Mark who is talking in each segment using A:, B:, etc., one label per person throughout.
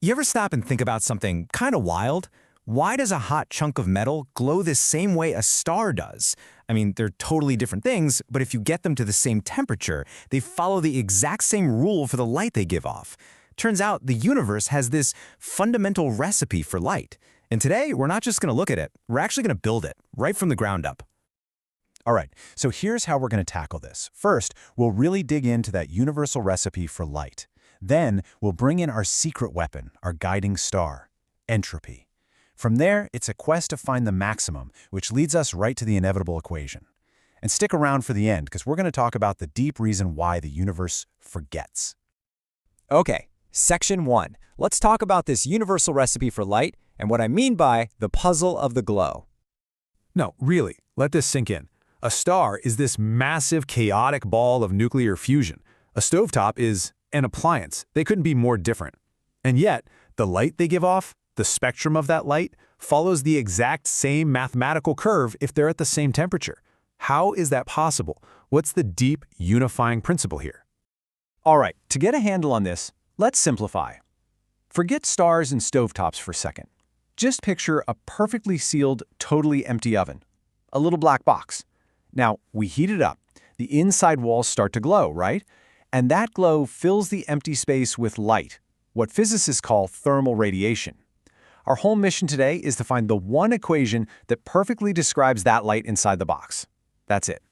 A: You ever stop and think about something kind of wild? Why does a hot chunk of metal glow the same way a star does? I mean, they're totally different things, but if you get them to the same temperature, they follow the exact same rule for the light they give off. Turns out the universe has this fundamental recipe for light. And today, we're not just going to look at it, we're actually going to build it, right from the ground up.
B: All right, so here's how we're going to tackle this. First, we'll really dig into that universal recipe for light. Then, we'll bring in our secret weapon, our guiding star, entropy. From there, it's a quest to find the maximum, which leads us right to the inevitable equation. And stick around for the end, because we're going to talk about the deep reason why the universe forgets.
C: Okay, Section 1. Let's talk about this universal recipe for light and what I mean by the puzzle of the glow.
D: No, really, let this sink in. A star is this massive, chaotic ball of nuclear fusion. A stovetop is an appliance. They couldn't be more different. And yet, the light they give off, the spectrum of that light, follows the exact same mathematical curve if they're at the same temperature. How is that possible? What's the deep, unifying principle here?
B: All right, to get a handle on this, let's simplify. Forget stars and stovetops for a second. Just picture a perfectly sealed, totally empty oven. A little black box. Now, we heat it up. The inside walls start to glow, right? And that glow fills the empty space with light, what physicists call thermal radiation. Our whole mission today is to find the one equation that perfectly describes that light inside the box. That's it.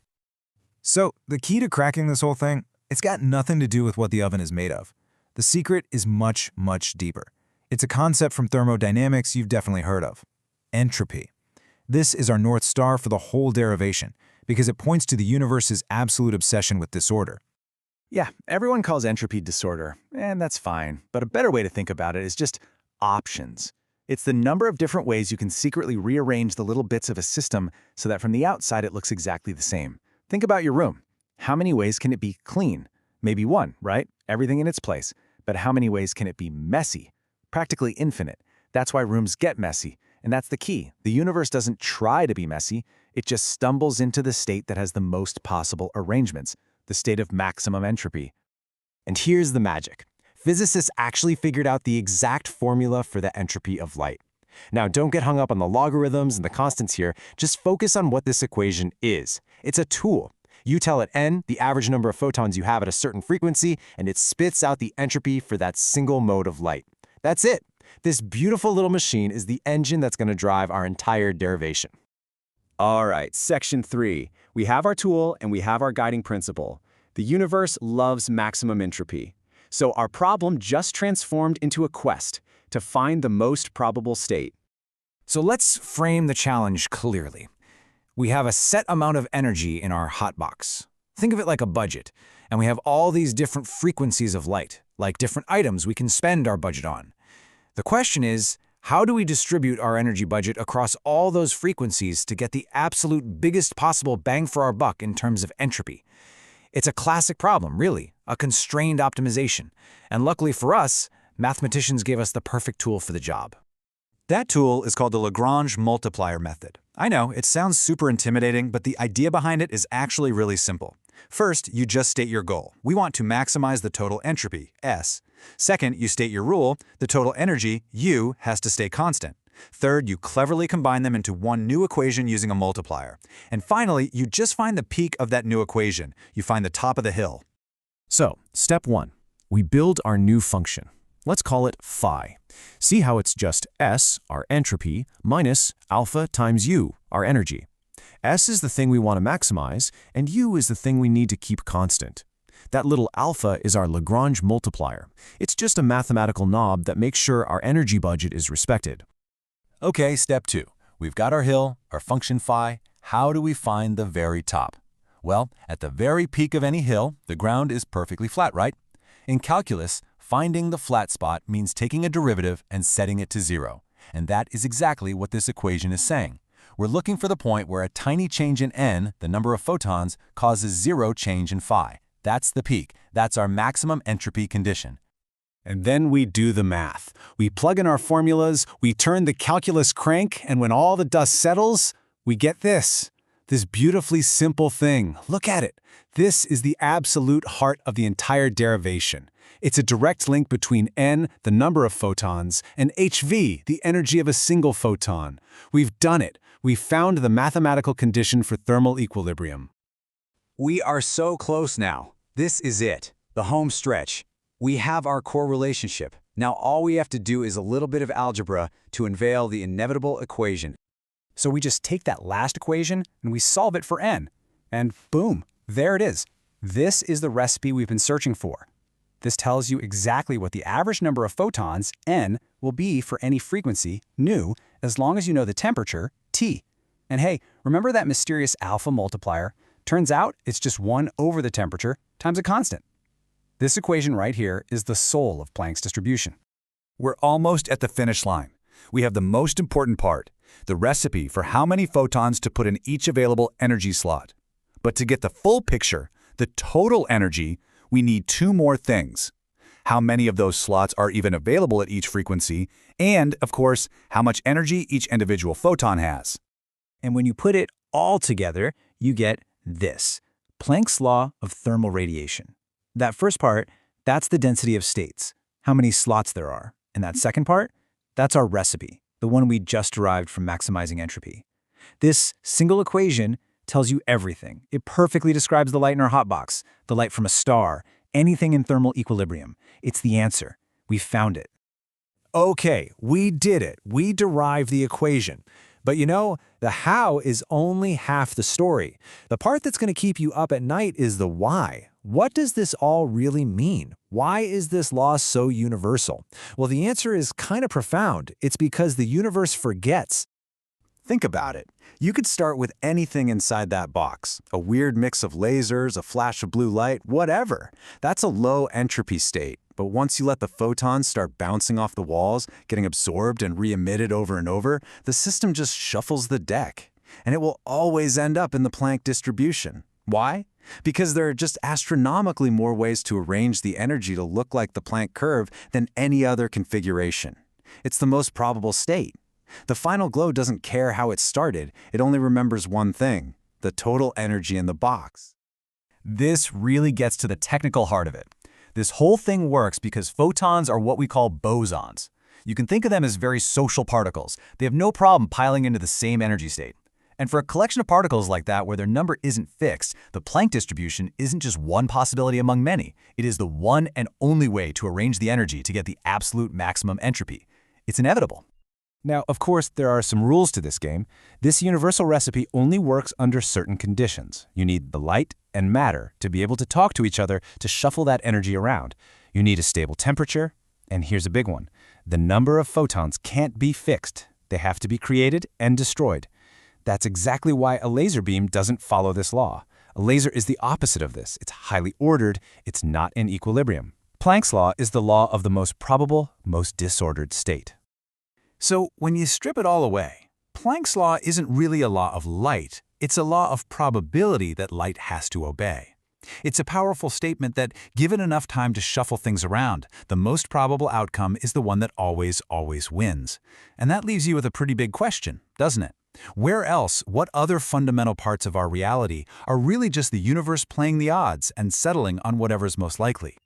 A: So, the key to cracking this whole thing, it's got nothing to do with what the oven is made of. The secret is much, much deeper. It's a concept from thermodynamics you've definitely heard of. Entropy. This is our North Star for the whole derivation, because it points to the universe's absolute obsession with disorder.
B: Yeah, everyone calls entropy disorder, and that's fine. But a better way to think about it is just options. It's the number of different ways you can secretly rearrange the little bits of a system so that from the outside it looks exactly the same. Think about your room. How many ways can it be clean? Maybe one, right? Everything in its place. But how many ways can it be messy? Practically infinite. That's why rooms get messy. And that's the key. The universe doesn't try to be messy. It just stumbles into the state that has the most possible arrangements, the state of maximum entropy.
C: And here's the magic. Physicists actually figured out the exact formula for the entropy of light. Now, don't get hung up on the logarithms and the constants here. Just focus on what this equation is. It's a tool. You tell it n, the average number of photons you have at a certain frequency, and it spits out the entropy for that single mode of light. That's it. This beautiful little machine is the engine that's going to drive our entire derivation. All right, Section 3. We have our tool and we have our guiding principle. The universe loves maximum entropy. So our problem just transformed into a quest to find the most probable state.
A: So let's frame the challenge clearly. We have a set amount of energy in our hot box. Think of it like a budget, and we have all these different frequencies of light, like different items we can spend our budget on. The question is, how do we distribute our energy budget across all those frequencies to get the absolute biggest possible bang for our buck in terms of entropy? It's a classic problem, really, a constrained optimization. And luckily for us, mathematicians gave us the perfect tool for the job.
B: That tool is called the Lagrange multiplier method. I know, it sounds super intimidating, but the idea behind it is actually really simple. First, you just state your goal. We want to maximize the total entropy, S. Second, you state your rule. The total energy, U, has to stay constant. Third, you cleverly combine them into one new equation using a multiplier. And finally, you just find the peak of that new equation. You find the top of the hill.
D: So, step 1. We build our new function. Let's call it phi. See how it's just S, our entropy, minus alpha times U, our energy. S is the thing we want to maximize, and U is the thing we need to keep constant. That little alpha is our Lagrange multiplier. It's just a mathematical knob that makes sure our energy budget is respected.
B: Okay, step 2. We've got our hill, our function phi. How do we find the very top? Well, at the very peak of any hill, the ground is perfectly flat, right? In calculus, finding the flat spot means taking a derivative and setting it to 0. And that is exactly what this equation is saying. We're looking for the point where a tiny change in n, the number of photons, causes 0 change in phi. That's the peak. That's our maximum entropy condition.
D: And then we do the math. We plug in our formulas, we turn the calculus crank, and when all the dust settles, we get this.
B: This beautifully simple thing. Look at it. This is the absolute heart of the entire derivation. It's a direct link between n, the number of photons, and hv, the energy of a single photon. We've done it. We've found the mathematical condition for thermal equilibrium.
A: We are so close now. This is it, the home stretch. We have our core relationship. Now all we have to do is a little bit of algebra to unveil the inevitable equation.
E: So we just take that last equation and we solve it for n. And boom, there it is. This is the recipe we've been searching for. This tells you exactly what the average number of photons, n, will be for any frequency, nu, as long as you know the temperature, T. And hey, remember that mysterious alpha multiplier? Turns out it's just 1 over the temperature times a constant. This equation right here is the soul of Planck's distribution.
F: We're almost at the finish line. We have the most important part, the recipe for how many photons to put in each available energy slot. But to get the full picture, the total energy, we need 2 more things. How many of those slots are even available at each frequency, and, of course, how much energy each individual photon has.
E: And when you put it all together, you get this, Planck's law of thermal radiation. That first part, that's the density of states, how many slots there are. And that second part, that's our recipe, the one we just derived from maximizing entropy. This single equation tells you everything. It perfectly describes the light in our hotbox, the light from a star, anything in thermal equilibrium. It's the answer. We found it.
B: Okay, we did it. We derived the equation. But you know, the how is only half the story. The part that's going to keep you up at night is the why. What does this all really mean? Why is this law so universal? Well, the answer is kind of profound. It's because the universe forgets.
C: Think about it. You could start with anything inside that box. A weird mix of lasers, a flash of blue light, whatever. That's a low entropy state. But once you let the photons start bouncing off the walls, getting absorbed and re-emitted over and over, the system just shuffles the deck. And it will always end up in the Planck distribution. Why? Because there are just astronomically more ways to arrange the energy to look like the Planck curve than any other configuration. It's the most probable state. The final glow doesn't care how it started, it only remembers one thing, the total energy in the box.
F: This really gets to the technical heart of it. This whole thing works because photons are what we call bosons. You can think of them as very social particles. They have no problem piling into the same energy state. And for a collection of particles like that where their number isn't fixed, the Planck distribution isn't just one possibility among many. It is the one and only way to arrange the energy to get the absolute maximum entropy. It's inevitable.
C: Now, of course, there are some rules to this game. This universal recipe only works under certain conditions. You need the light and matter to be able to talk to each other to shuffle that energy around. You need a stable temperature, and here's a big one. The number of photons can't be fixed. They have to be created and destroyed. That's exactly why a laser beam doesn't follow this law. A laser is the opposite of this. It's highly ordered. It's not in equilibrium. Planck's law is the law of the most probable, most disordered state.
B: So when you strip it all away, Planck's law isn't really a law of light. It's a law of probability that light has to obey. It's a powerful statement that, given enough time to shuffle things around, the most probable outcome is the one that always wins. And that leaves you with a pretty big question, doesn't it? Where else, what other fundamental parts of our reality are really just the universe playing the odds and settling on whatever's most likely?